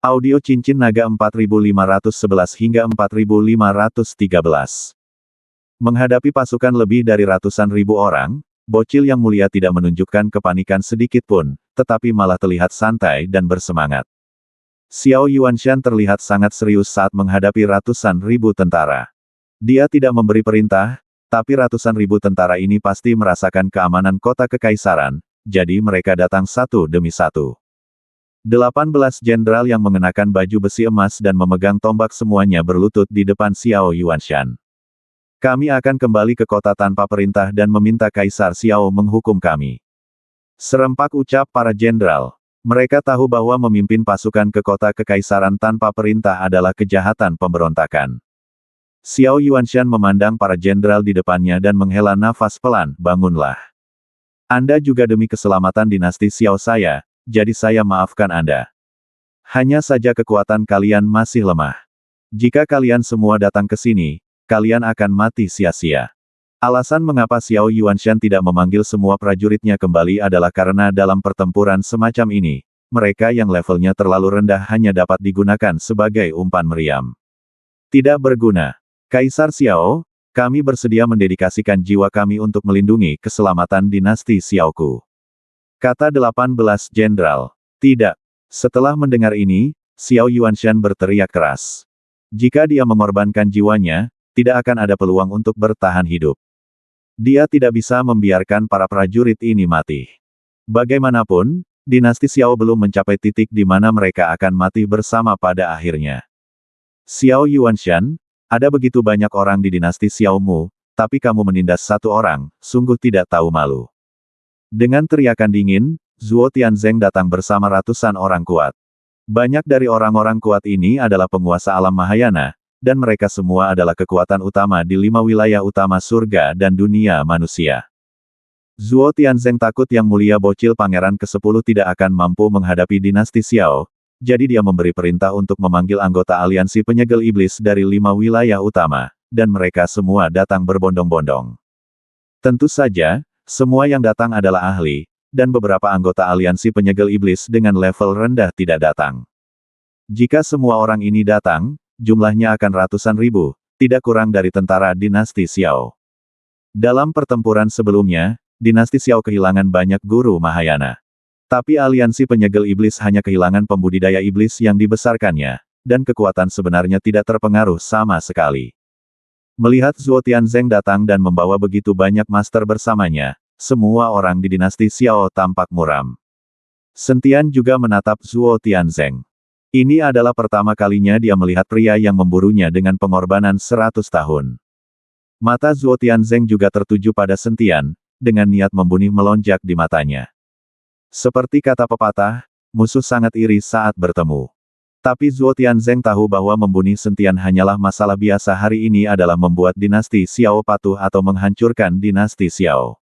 Audio Cincin Naga 4511 hingga 4513. Menghadapi pasukan lebih dari ratusan ribu orang, bocil yang mulia tidak menunjukkan kepanikan sedikit pun, tetapi malah terlihat santai dan bersemangat. Xiao Yuanshan terlihat sangat serius saat menghadapi ratusan ribu tentara. Dia tidak memberi perintah, tapi ratusan ribu tentara ini pasti merasakan keamanan kota kekaisaran, jadi mereka datang satu demi satu. 18 jenderal yang mengenakan baju besi emas dan memegang tombak semuanya berlutut di depan Xiao Yuanshan. Kami akan kembali ke kota tanpa perintah dan meminta Kaisar Xiao menghukum kami. Serempak ucap para jenderal. Mereka tahu bahwa memimpin pasukan ke kota kekaisaran tanpa perintah adalah kejahatan pemberontakan. Xiao Yuanshan memandang para jenderal di depannya dan menghela nafas pelan, bangunlah. Anda juga demi keselamatan dinasti Xiao saya, jadi saya maafkan Anda. Hanya saja kekuatan kalian masih lemah. Jika kalian semua datang ke sini, kalian akan mati sia-sia. Alasan mengapa Xiao Yuanshan tidak memanggil semua prajuritnya kembali adalah karena dalam pertempuran semacam ini, mereka yang levelnya terlalu rendah hanya dapat digunakan sebagai umpan meriam. Tidak berguna. Kaisar Xiao, kami bersedia mendedikasikan jiwa kami untuk melindungi keselamatan dinasti Xiaoku. Kata 18 jenderal. Tidak. Setelah mendengar ini, Xiao Yuanshan berteriak keras. Jika dia mengorbankan jiwanya, tidak akan ada peluang untuk bertahan hidup. Dia tidak bisa membiarkan para prajurit ini mati. Bagaimanapun, dinasti Xiao belum mencapai titik di mana mereka akan mati bersama pada akhirnya. Xiao Yuanshan, ada begitu banyak orang di dinasti Xiaomu, tapi kamu menindas satu orang, sungguh tidak tahu malu. Dengan teriakan dingin, Zhuo Tianzeng datang bersama ratusan orang kuat. Banyak dari orang-orang kuat ini adalah penguasa alam Mahayana, dan mereka semua adalah kekuatan utama di 5 wilayah utama surga dan dunia manusia. Zhuo Tianzeng takut Yang Mulia Bocil Pangeran ke-10 tidak akan mampu menghadapi dinasti Xiao, jadi dia memberi perintah untuk memanggil anggota aliansi penyegel iblis dari 5 wilayah utama, dan mereka semua datang berbondong-bondong. Tentu saja, semua yang datang adalah ahli, dan beberapa anggota aliansi penyegel iblis dengan level rendah tidak datang. Jika semua orang ini datang, jumlahnya akan ratusan ribu, tidak kurang dari tentara dinasti Xiao. Dalam pertempuran sebelumnya, dinasti Xiao kehilangan banyak guru Mahayana. Tapi aliansi penyegel iblis hanya kehilangan pembudidaya iblis yang dibesarkannya, dan kekuatan sebenarnya tidak terpengaruh sama sekali. Melihat Zhuo Tianzeng datang dan membawa begitu banyak master bersamanya, semua orang di dinasti Xiao tampak muram. Sentian juga menatap Zhuo Tianzeng. Ini adalah pertama kalinya dia melihat pria yang memburunya dengan pengorbanan 100 tahun. Mata Zhuo Tianzeng juga tertuju pada Sentian, dengan niat membunuh melonjak di matanya. Seperti kata pepatah, musuh sangat iri saat bertemu. Tapi Zhuo Tianzeng tahu bahwa membunuh Sentian hanyalah masalah biasa hari ini adalah membuat dinasti Xiao patuh atau menghancurkan dinasti Xiao.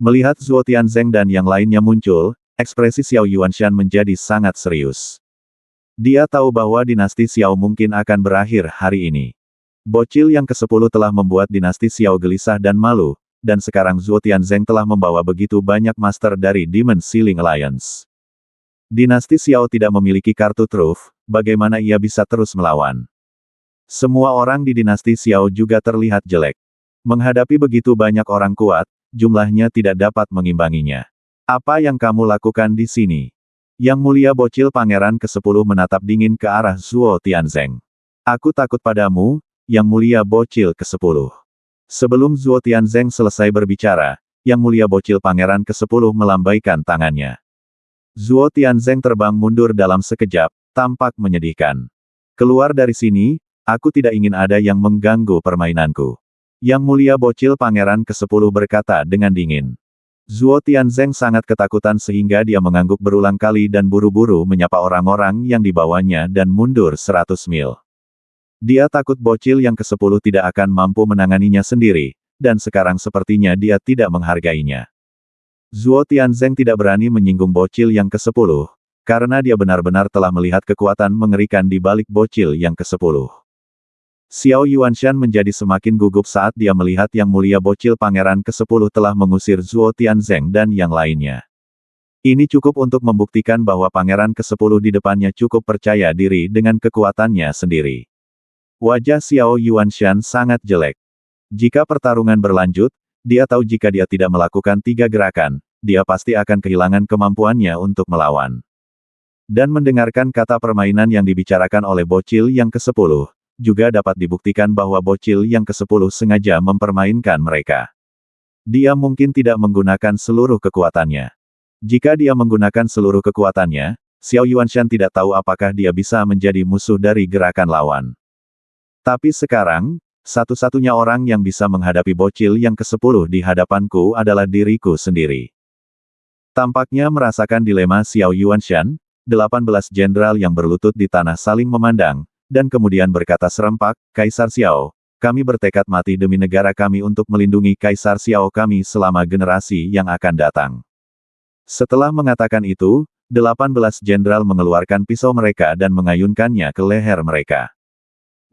Melihat Zhuo Tianzeng dan yang lainnya muncul, ekspresi Xiao Yuanshan menjadi sangat serius. Dia tahu bahwa dinasti Xiao mungkin akan berakhir hari ini. Bocil yang ke-10 telah membuat dinasti Xiao gelisah dan malu, dan sekarang Zhuo Tianzeng telah membawa begitu banyak master dari Demon Ceiling Alliance. Dinasti Xiao tidak memiliki kartu truf, bagaimana ia bisa terus melawan? Semua orang di dinasti Xiao juga terlihat jelek. Menghadapi begitu banyak orang kuat, jumlahnya tidak dapat mengimbanginya. Apa yang kamu lakukan di sini? Yang Mulia Bocil Pangeran ke-10 menatap dingin ke arah Zhuo Tianzeng. Aku takut padamu, Yang Mulia Bocil ke-10. Sebelum Zhuo Tianzeng selesai berbicara, Yang Mulia Bocil Pangeran ke-10 melambaikan tangannya. Zhuo Tianzeng terbang mundur dalam sekejap, tampak menyedihkan. Keluar dari sini, aku tidak ingin ada yang mengganggu permainanku. Yang Mulia Bocil Pangeran ke-10 berkata dengan dingin. Zhuo Tianzeng sangat ketakutan sehingga dia mengangguk berulang kali dan buru-buru menyapa orang-orang yang dibawanya dan mundur 100 mil. Dia takut bocil yang ke-10 tidak akan mampu menanganinya sendiri, dan sekarang sepertinya dia tidak menghargainya. Zhuo Tianzeng tidak berani menyinggung bocil yang ke-10, karena dia benar-benar telah melihat kekuatan mengerikan di balik bocil yang ke-10. Xiao Yuanshan menjadi semakin gugup saat dia melihat Yang Mulia Bocil Pangeran ke-10 telah mengusir Zhuo Tianzeng dan yang lainnya. Ini cukup untuk membuktikan bahwa pangeran ke-10 di depannya cukup percaya diri dengan kekuatannya sendiri. Wajah Xiao Yuanshan sangat jelek. Jika pertarungan berlanjut, dia tahu jika dia tidak melakukan 3 gerakan, dia pasti akan kehilangan kemampuannya untuk melawan. Dan mendengarkan kata permainan yang dibicarakan oleh bocil yang ke-10, juga dapat dibuktikan bahwa bocil yang ke-10 sengaja mempermainkan mereka. Dia mungkin tidak menggunakan seluruh kekuatannya. Jika dia menggunakan seluruh kekuatannya, Xiao Yuanshan tidak tahu apakah dia bisa menjadi musuh dari gerakan lawan. Tapi sekarang, satu-satunya orang yang bisa menghadapi bocil yang ke-10 di hadapanku adalah diriku sendiri. Tampaknya merasakan dilema Xiao Yuanshan, 18 jenderal yang berlutut di tanah saling memandang, dan kemudian berkata serempak, Kaisar Xiao, kami bertekad mati demi negara kami untuk melindungi Kaisar Xiao kami selama generasi yang akan datang. Setelah mengatakan itu, 18 jenderal mengeluarkan pisau mereka dan mengayunkannya ke leher mereka.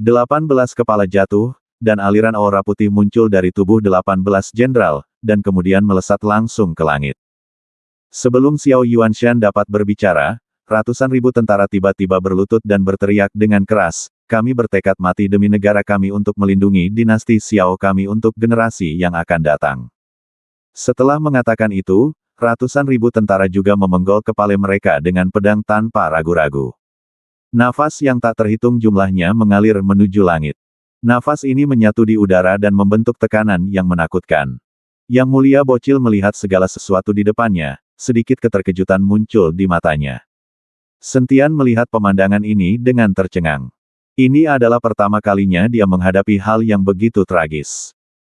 18 kepala jatuh, dan aliran aura putih muncul dari tubuh 18 jenderal, dan kemudian melesat langsung ke langit. Sebelum Xiao Yuanshan dapat berbicara, ratusan ribu tentara tiba-tiba berlutut dan berteriak dengan keras, kami bertekad mati demi negara kami untuk melindungi dinasti Xiao kami untuk generasi yang akan datang. Setelah mengatakan itu, ratusan ribu tentara juga memenggol kepala mereka dengan pedang tanpa ragu-ragu. Nafas yang tak terhitung jumlahnya mengalir menuju langit. Nafas ini menyatu di udara dan membentuk tekanan yang menakutkan. Yang Mulia Bocil melihat segala sesuatu di depannya, sedikit keterkejutan muncul di matanya. Sentian melihat pemandangan ini dengan tercengang. Ini adalah pertama kalinya dia menghadapi hal yang begitu tragis.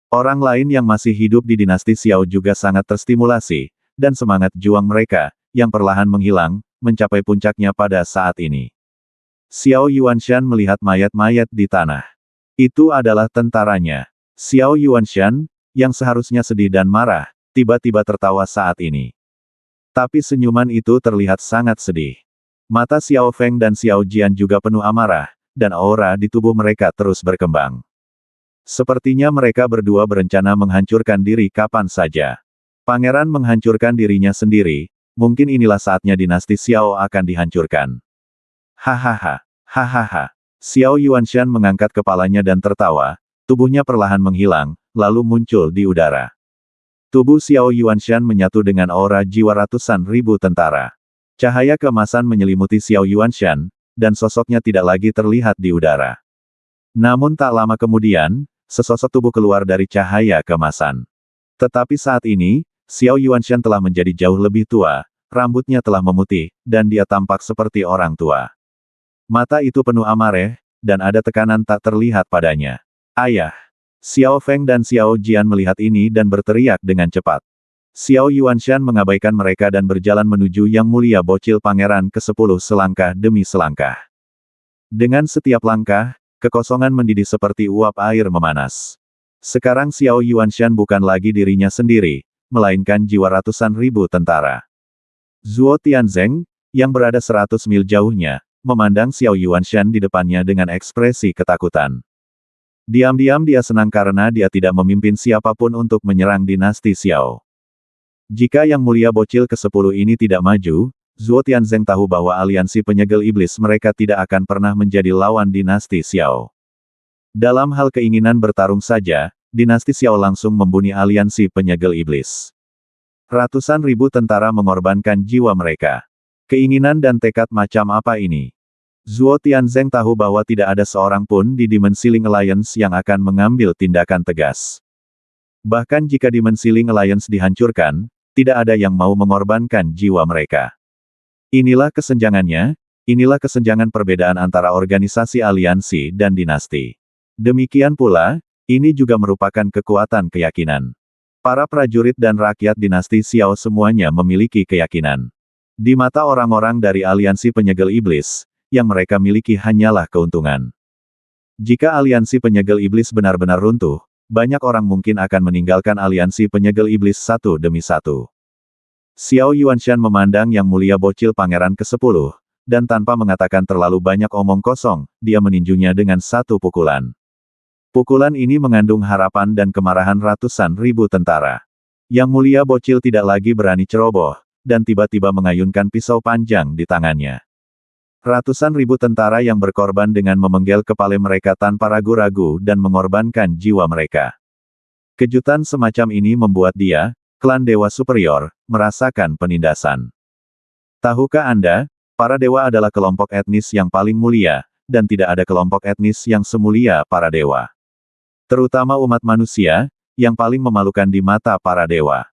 Orang lain yang masih hidup di dinasti Xiao juga sangat terstimulasi, dan semangat juang mereka, yang perlahan menghilang, mencapai puncaknya pada saat ini. Xiao Yuanshan melihat mayat-mayat di tanah. Itu adalah tentaranya. Xiao Yuanshan, yang seharusnya sedih dan marah, tiba-tiba tertawa saat ini. Tapi senyuman itu terlihat sangat sedih. Mata Xiao Feng dan Xiao Jian juga penuh amarah, dan aura di tubuh mereka terus berkembang. Sepertinya mereka berdua berencana menghancurkan diri kapan saja. Pangeran menghancurkan dirinya sendiri, mungkin inilah saatnya dinasti Xiao akan dihancurkan. Hahaha, hahaha. Xiao Yuanshan mengangkat kepalanya dan tertawa, tubuhnya perlahan menghilang, lalu muncul di udara. Tubuh Xiao Yuanshan menyatu dengan aura jiwa ratusan ribu tentara. Cahaya keemasan menyelimuti Xiao Yuanshan, dan sosoknya tidak lagi terlihat di udara. Namun tak lama kemudian, sesosok tubuh keluar dari cahaya keemasan. Tetapi saat ini, Xiao Yuanshan telah menjadi jauh lebih tua, rambutnya telah memutih, dan dia tampak seperti orang tua. Mata itu penuh amarah, dan ada tekanan tak terlihat padanya. Ayah! Xiao Feng dan Xiao Jian melihat ini dan berteriak dengan cepat. Xiao Yuanshan mengabaikan mereka dan berjalan menuju Yang Mulia Bocil Pangeran ke-10 selangkah demi selangkah. Dengan setiap langkah, kekosongan mendidih seperti uap air memanas. Sekarang Xiao Yuanshan bukan lagi dirinya sendiri, melainkan jiwa ratusan ribu tentara. Zhuo Tianzeng, yang berada 100 mil jauhnya, memandang Xiao Yuanshan di depannya dengan ekspresi ketakutan. Diam-diam dia senang karena dia tidak memimpin siapapun untuk menyerang dinasti Xiao. Jika Yang Mulia Bocil ke-10 ini tidak maju, Zhuo Tianzeng tahu bahwa aliansi penyegel iblis mereka tidak akan pernah menjadi lawan dinasti Xiao. Dalam hal keinginan bertarung saja, dinasti Xiao langsung membunuh aliansi penyegel iblis. Ratusan ribu tentara mengorbankan jiwa mereka. Keinginan dan tekad macam apa ini? Zhuo Tianzeng tahu bahwa tidak ada seorang pun di Dimensiling Alliance yang akan mengambil tindakan tegas. Bahkan jika Dimensiling Alliance dihancurkan, tidak ada yang mau mengorbankan jiwa mereka. Inilah kesenjangannya, inilah kesenjangan perbedaan antara organisasi aliansi dan dinasti. Demikian pula, ini juga merupakan kekuatan keyakinan. Para prajurit dan rakyat dinasti Xiao semuanya memiliki keyakinan. Di mata orang-orang dari aliansi penyegel iblis, yang mereka miliki hanyalah keuntungan. Jika aliansi penyegel iblis benar-benar runtuh, banyak orang mungkin akan meninggalkan aliansi penyegel iblis satu demi satu. Xiao Yuanshan memandang Yang Mulia Bocil Pangeran ke-10, dan tanpa mengatakan terlalu banyak omong kosong, dia meninjunya dengan satu pukulan. Pukulan ini mengandung harapan dan kemarahan ratusan ribu tentara. Yang Mulia Bocil tidak lagi berani ceroboh, dan tiba-tiba mengayunkan pisau panjang di tangannya. Ratusan ribu tentara yang berkorban dengan memenggal kepala mereka tanpa ragu-ragu dan mengorbankan jiwa mereka. Kejutan semacam ini membuat dia, klan dewa superior, merasakan penindasan. Tahukah Anda, para dewa adalah kelompok etnis yang paling mulia, dan tidak ada kelompok etnis yang semulia para dewa. Terutama umat manusia, yang paling memalukan di mata para dewa.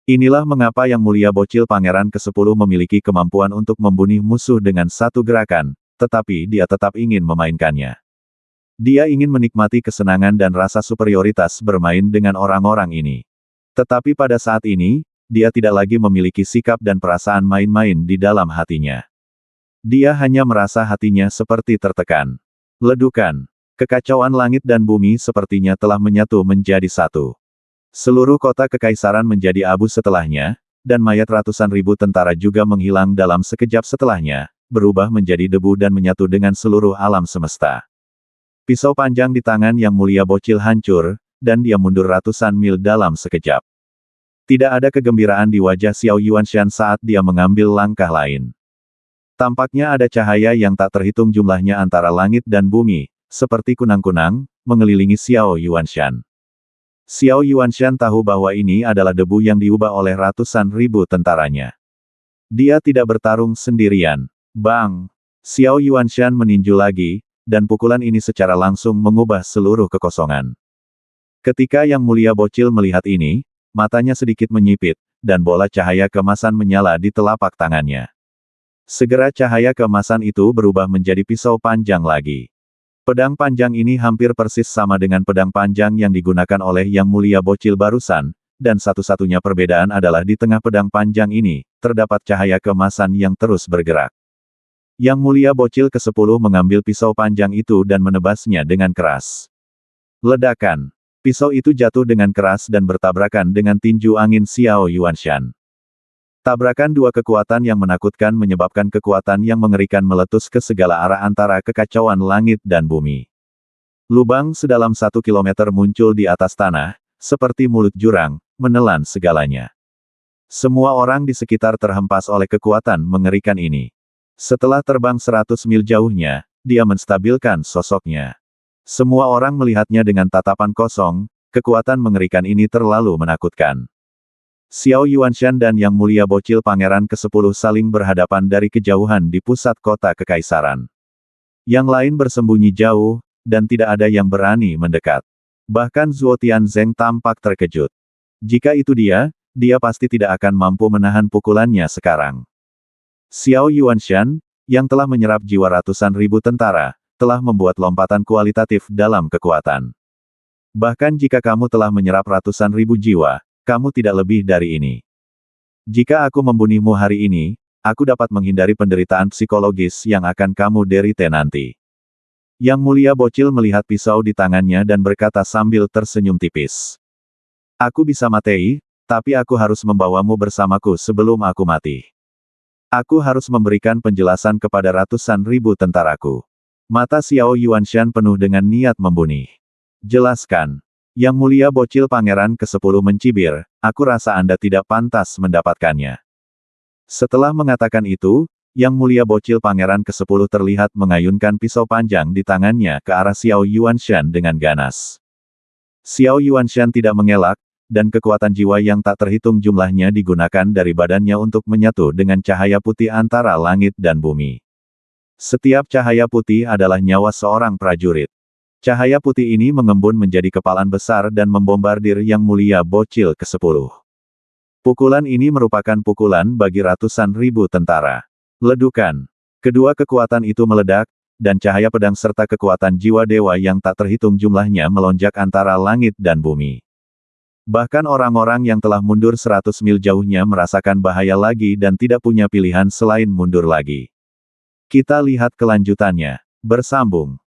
Inilah mengapa Yang Mulia Bocil Pangeran ke-10 memiliki kemampuan untuk membunuh musuh dengan satu gerakan, tetapi dia tetap ingin memainkannya. Dia ingin menikmati kesenangan dan rasa superioritas bermain dengan orang-orang ini. Tetapi pada saat ini, dia tidak lagi memiliki sikap dan perasaan main-main di dalam hatinya. Dia hanya merasa hatinya seperti tertekan. Ledukan, kekacauan langit dan bumi sepertinya telah menyatu menjadi satu. Seluruh kota kekaisaran menjadi abu setelahnya, dan mayat ratusan ribu tentara juga menghilang dalam sekejap setelahnya, berubah menjadi debu dan menyatu dengan seluruh alam semesta. Pisau panjang di tangan Yang Mulia Bocil hancur, dan dia mundur ratusan mil dalam sekejap. Tidak ada kegembiraan di wajah Xiao Yuanshan saat dia mengambil langkah lain. Tampaknya ada cahaya yang tak terhitung jumlahnya antara langit dan bumi, seperti kunang-kunang, mengelilingi Xiao Yuanshan. Xiao Yuanshan tahu bahwa ini adalah debu yang diubah oleh ratusan ribu tentaranya. Dia tidak bertarung sendirian. Bang! Xiao Yuanshan meninju lagi, dan pukulan ini secara langsung mengubah seluruh kekosongan. Ketika Yang Mulia Bocil melihat ini, matanya sedikit menyipit, dan bola cahaya keemasan menyala di telapak tangannya. Segera cahaya keemasan itu berubah menjadi pisau panjang lagi. Pedang panjang ini hampir persis sama dengan pedang panjang yang digunakan oleh Yang Mulia Bocil barusan, dan satu-satunya perbedaan adalah di tengah pedang panjang ini, terdapat cahaya keemasan yang terus bergerak. Yang Mulia Bocil ke-10 mengambil pisau panjang itu dan menebasnya dengan keras. Ledakan. Pisau itu jatuh dengan keras dan bertabrakan dengan tinju angin Xiao Yuanshan. Tabrakan dua kekuatan yang menakutkan menyebabkan kekuatan yang mengerikan meletus ke segala arah antara kekacauan langit dan bumi. Lubang sedalam 1 kilometer muncul di atas tanah, seperti mulut jurang, menelan segalanya. Semua orang di sekitar terhempas oleh kekuatan mengerikan ini. Setelah terbang 100 mil jauhnya, dia menstabilkan sosoknya. Semua orang melihatnya dengan tatapan kosong, kekuatan mengerikan ini terlalu menakutkan. Xiao Yuanshan dan Yang Mulia Bocil Pangeran ke-10 saling berhadapan dari kejauhan di pusat kota kekaisaran. Yang lain bersembunyi jauh, dan tidak ada yang berani mendekat. Bahkan Zuo Tianzeng tampak terkejut. Jika itu dia pasti tidak akan mampu menahan pukulannya sekarang. Xiao Yuanshan, yang telah menyerap jiwa ratusan ribu tentara, telah membuat lompatan kualitatif dalam kekuatan. Bahkan jika kamu telah menyerap ratusan ribu jiwa, kamu tidak lebih dari ini. Jika aku membunuhmu hari ini, aku dapat menghindari penderitaan psikologis yang akan kamu derita nanti. Yang Mulia Bocil melihat pisau di tangannya dan berkata sambil tersenyum tipis. Aku bisa mati, tapi aku harus membawamu bersamaku sebelum aku mati. Aku harus memberikan penjelasan kepada ratusan ribu tentaraku. Mata Xiao Yuanshan penuh dengan niat membunuh. Jelaskan. Yang Mulia Bocil Pangeran ke-10 mencibir, aku rasa Anda tidak pantas mendapatkannya. Setelah mengatakan itu, Yang Mulia Bocil Pangeran ke-10 terlihat mengayunkan pisau panjang di tangannya ke arah Xiao Yuanshan dengan ganas. Xiao Yuanshan tidak mengelak, dan kekuatan jiwa yang tak terhitung jumlahnya digunakan dari badannya untuk menyatu dengan cahaya putih antara langit dan bumi. Setiap cahaya putih adalah nyawa seorang prajurit. Cahaya putih ini mengembun menjadi kepalan besar dan membombardir Yang Mulia Bocil ke-10. Pukulan ini merupakan pukulan bagi ratusan ribu tentara. Ledukan. Kedua kekuatan itu meledak, dan cahaya pedang serta kekuatan jiwa dewa yang tak terhitung jumlahnya melonjak antara langit dan bumi. Bahkan orang-orang yang telah mundur 100 mil jauhnya merasakan bahaya lagi dan tidak punya pilihan selain mundur lagi. Kita lihat kelanjutannya. Bersambung.